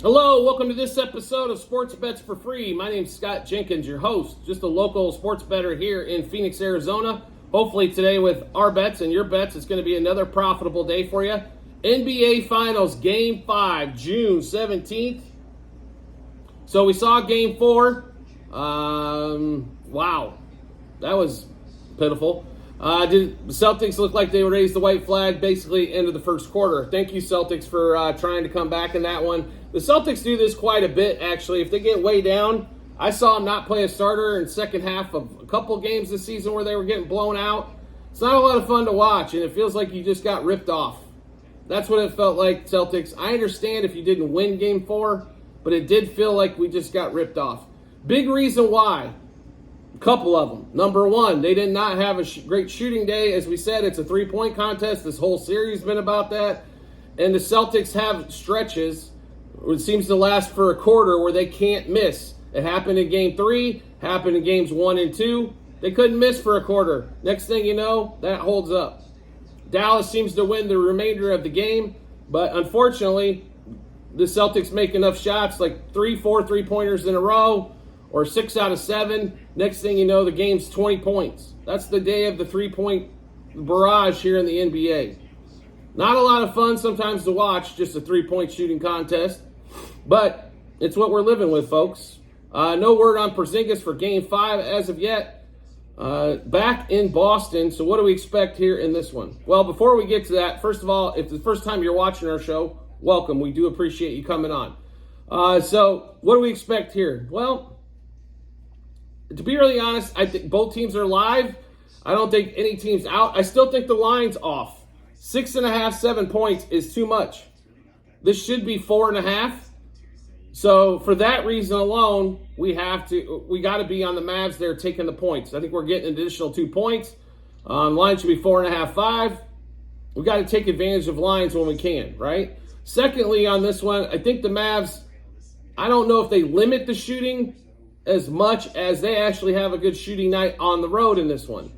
Hello, welcome to this episode of Sports Bets for Free. My name's Scott Jenkins, your host, just a local sports bettor here in Phoenix, Arizona. Hopefully today with our bets and your bets, it's going to be another profitable day for you. NBA Finals Game 5, June 17th. So we saw Game 4. Wow, that was pitiful. Did the Celtics look like they raised the white flag basically end of the first quarter? Thank you, Celtics, for trying to come back in that one. The Celtics do this quite a bit, actually. If they get way down, I saw them not play a starter in second half of a couple games this season where they were getting blown out. It's not a lot of fun to watch, and it feels like you just got ripped off. That's what it felt like, Celtics. I understand if you didn't win Game 4, but it did feel like we just got ripped off. Big reason why. A couple of them. Number one, they did not have a great shooting day. As we said, it's a three-point contest. This whole series has been about that. And the Celtics have stretches. It seems to last for a quarter where they can't miss. It happened in Game 3, happened in Games 1 and 2. They couldn't miss for a quarter. Next thing you know, that holds up. Dallas seems to win the remainder of the game, but unfortunately, the Celtics make enough shots, like 4 3-pointers in a row, or 6 out of 7. Next thing you know, the game's 20 points. That's the day of the three-point barrage here in the NBA. Not a lot of fun sometimes to watch, just a three-point shooting contest, but it's what we're living with, folks. No word on Porzingis for Game 5 as of yet. Back in Boston, so what do we expect here in this one? Well, before we get to that, first of all, if it's the first time you're watching our show, welcome. We do appreciate you coming on. So what do we expect here? Well, to be really honest, I think both teams are live. I don't think any team's out. I still think the line's off. 6.5, 7 points is too much. This should be 4.5. So for that reason alone, we got to be on the Mavs there taking the points. I think we're getting an additional 2 points. Line should be 4.5, 5. We got to take advantage of lines when we can, right? Secondly, on this one, I think the Mavs, I don't know if they limit the shooting as much as they actually have a good shooting night on the road in this one.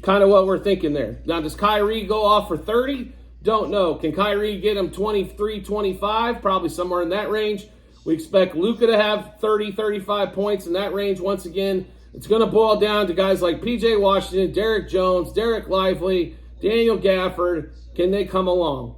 Kind of what we're thinking there. Now, does Kyrie go off for 30? Don't know. Can Kyrie get him 23, 25? Probably somewhere in that range. We expect Luka to have 30, 35 points in that range. Once again, it's going to boil down to guys like P.J. Washington, Derek Jones, Derek Lively, Daniel Gafford. Can they come along?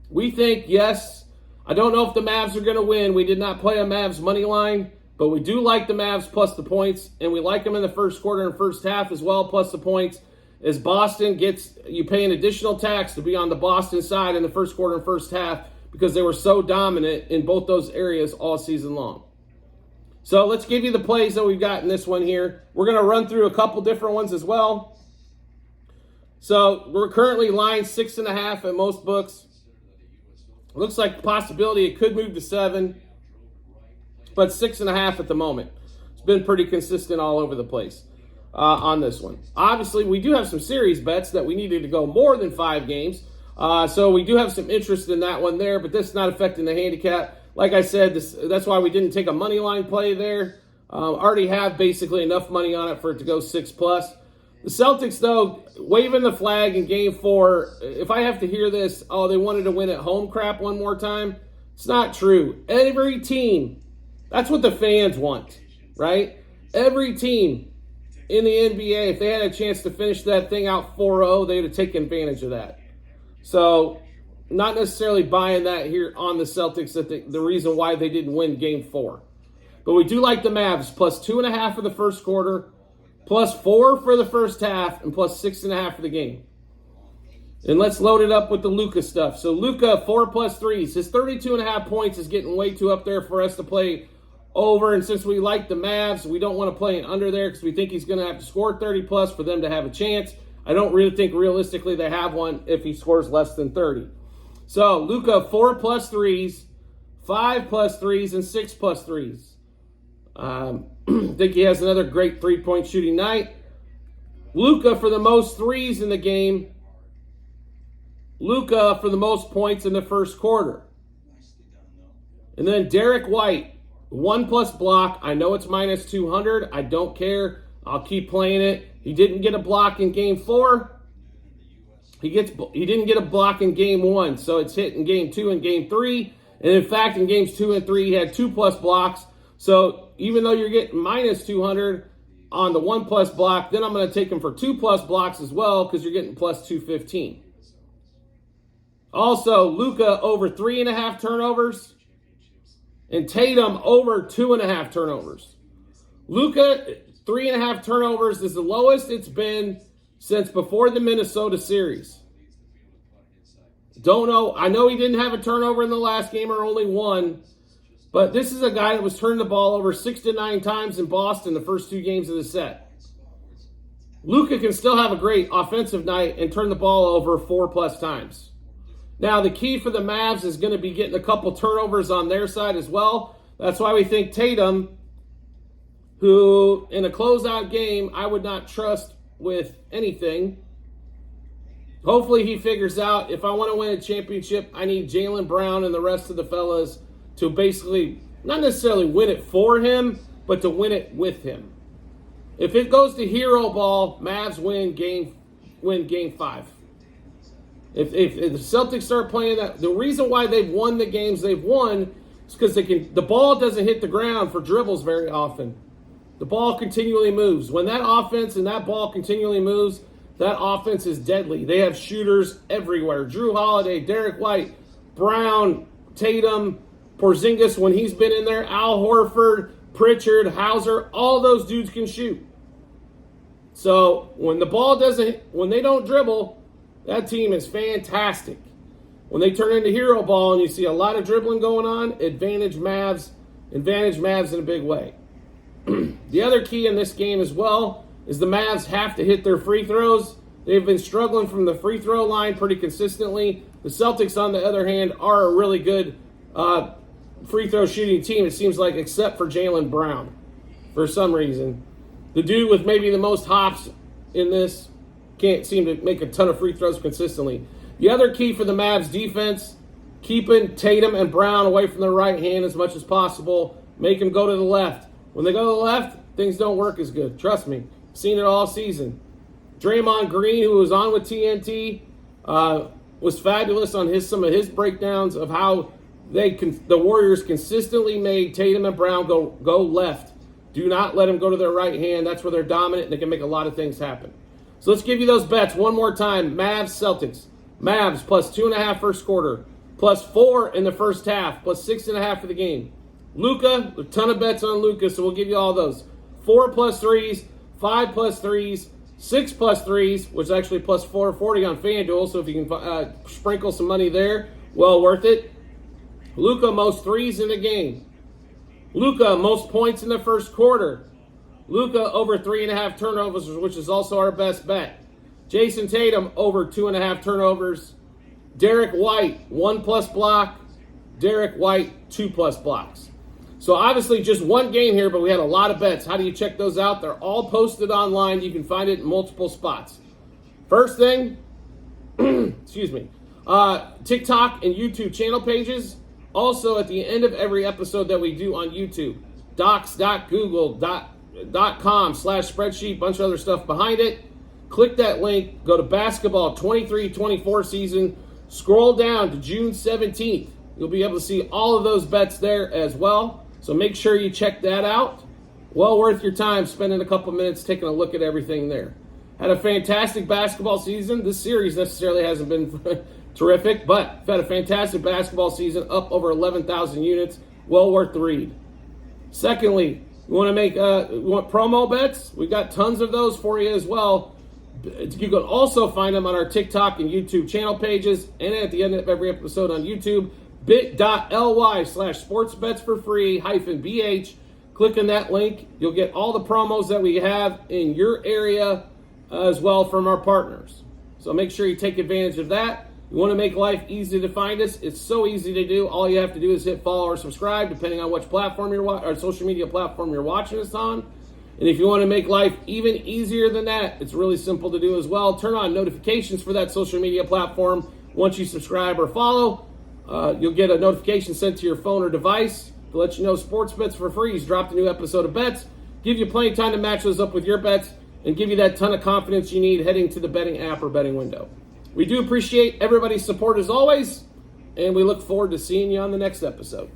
We think yes. I don't know if the Mavs are going to win. We did not play a Mavs money line, but we do like the Mavs plus the points, and we like them in the first quarter and first half as well, plus the points. As Boston you pay an additional tax to be on the Boston side in the first quarter and first half because they were so dominant in both those areas all season long. So let's give you the plays that we've got in this one here. We're going to run through a couple different ones as well. So we're currently line 6.5 at most books. Looks like the possibility it could move to 7, but 6.5 at the moment. It's been pretty consistent all over the place on this one. Obviously, we do have some series bets that we needed to go more than 5 games. So we do have some interest in that one there, but that's not affecting the handicap. Like I said, that's why we didn't take a money line play there. Already have basically enough money on it for it to go 6+. The Celtics, though, waving the flag in Game 4, if I have to hear this, they wanted to win at home crap one more time, it's not true. Every team, that's what the fans want, right? Every team in the NBA, if they had a chance to finish that thing out 4-0, they would have taken advantage of that. So, not necessarily buying that here on the Celtics, that the reason why they didn't win Game 4. But we do like the Mavs, plus 2.5 for the first quarter, plus 4 for the first half, and plus 6.5 for the game. And let's load it up with the Luka stuff. So Luka, 4+3s. His 32.5 points is getting way too up there for us to play over. And since we like the Mavs, we don't want to play an under there because we think he's going to have to score 30+ for them to have a chance. I don't really think realistically they have one if he scores less than 30. So Luka, 4+3s, 5+3s, and 6+3s. I think he has another great three-point shooting night. Luka for the most threes in the game. Luka for the most points in the first quarter. And then Derek White, 1+ block. I know it's minus 200. I don't care. I'll keep playing it. He didn't get a block in Game 4. He didn't get a block in Game 1, so it's hit in Game 2 and Game 3. And in fact, in games 2 and 3, he had 2+ blocks. So even though you're getting minus 200 on the 1+ block, then I'm going to take him for 2+ blocks as well because you're getting plus 215. Also, Luka over 3.5 turnovers and Tatum over 2.5 turnovers. Luka, 3.5 turnovers is the lowest it's been since before the Minnesota series. Don't know. I know he didn't have a turnover in the last game or only one, but this is a guy that was turning the ball over 6 to 9 times in Boston the first 2 games of the set. Luka can still have a great offensive night and turn the ball over 4+ times. Now, the key for the Mavs is going to be getting a couple turnovers on their side as well. That's why we think Tatum, who in a closeout game I would not trust with anything. Hopefully he figures out if I want to win a championship, I need Jaylen Brown and the rest of the fellas to basically not necessarily win it for him, but to win it with him. If it goes to hero ball, Mavs win game 5. If the Celtics start playing that, the reason why they've won the games they've won is because the ball doesn't hit the ground for dribbles very often. The ball continually moves. When that offense and that ball continually moves, that offense is deadly. They have shooters everywhere. Drew Holiday, Derek White, Brown, Tatum, Porzingis when he's been in there, Al Horford, Pritchard, Hauser, all those dudes can shoot. So when when they don't dribble, that team is fantastic. When they turn into hero ball and you see a lot of dribbling going on, advantage Mavs in a big way. The other key in this game as well is the Mavs have to hit their free throws. They've been struggling from the free throw line pretty consistently. The Celtics, on the other hand, are a really good free throw shooting team, it seems like, except for Jaylen Brown for some reason. The dude with maybe the most hops in this can't seem to make a ton of free throws consistently. The other key for the Mavs defense, keeping Tatum and Brown away from their right hand as much as possible. Make them go to the left. When they go to the left, things don't work as good. Trust me. Seen it all season. Draymond Green, who was on with TNT, was fabulous on some of his breakdowns of how the Warriors consistently made Tatum and Brown go left. Do not let them go to their right hand. That's where they're dominant and they can make a lot of things happen. So let's give you those bets one more time. Mavs, Celtics. Mavs plus 2.5 first quarter, plus 4 in the first half, plus 6.5 for the game. Luka, a ton of bets on Luka, so we'll give you all those. 4+ 3s, 5+ 3s, 6+ 3s, which is actually plus 440 on FanDuel, so if you can sprinkle some money there, well worth it. Luka, most 3s in the game. Luka, most points in the first quarter. Luka, over 3.5 turnovers, which is also our best bet. Jason Tatum, over 2.5 turnovers. Derek White, 1+ block. Derek White, 2+ blocks. So obviously just one game here, but we had a lot of bets. How do you check those out? They're all posted online. You can find it in multiple spots. First thing, excuse me, TikTok and YouTube channel pages. Also, at the end of every episode that we do on YouTube, docs.google.com/spreadsheet, bunch of other stuff behind it. Click that link, go to basketball 23-24 season, scroll down to June 17th. You'll be able to see all of those bets there as well. So make sure you check that out. Well worth your time spending a couple minutes taking a look at everything there. Had a fantastic basketball season. This series necessarily hasn't been terrific, but had a fantastic basketball season, up over 11,000 units. Well worth the read. Secondly, you want promo bets? We've got tons of those for you as well. You can also find them on our TikTok and YouTube channel pages, and at the end of every episode on YouTube, bit.ly/sportsbetsforfree-bh. Click on that link. You'll get all the promos that we have in your area as well from our partners. So make sure you take advantage of that. You want to make life easy to find us? It's so easy to do. All you have to do is hit follow or subscribe, depending on which platform or social media platform you're watching us on. And if you want to make life even easier than that, it's really simple to do as well. Turn on notifications for that social media platform. Once you subscribe or follow, you'll get a notification sent to your phone or device to let you know Sports Bets for Free has dropped a new episode of bets. Give you plenty of time to match those up with your bets and give you that ton of confidence you need heading to the betting app or betting window. We do appreciate everybody's support as always, and we look forward to seeing you on the next episode.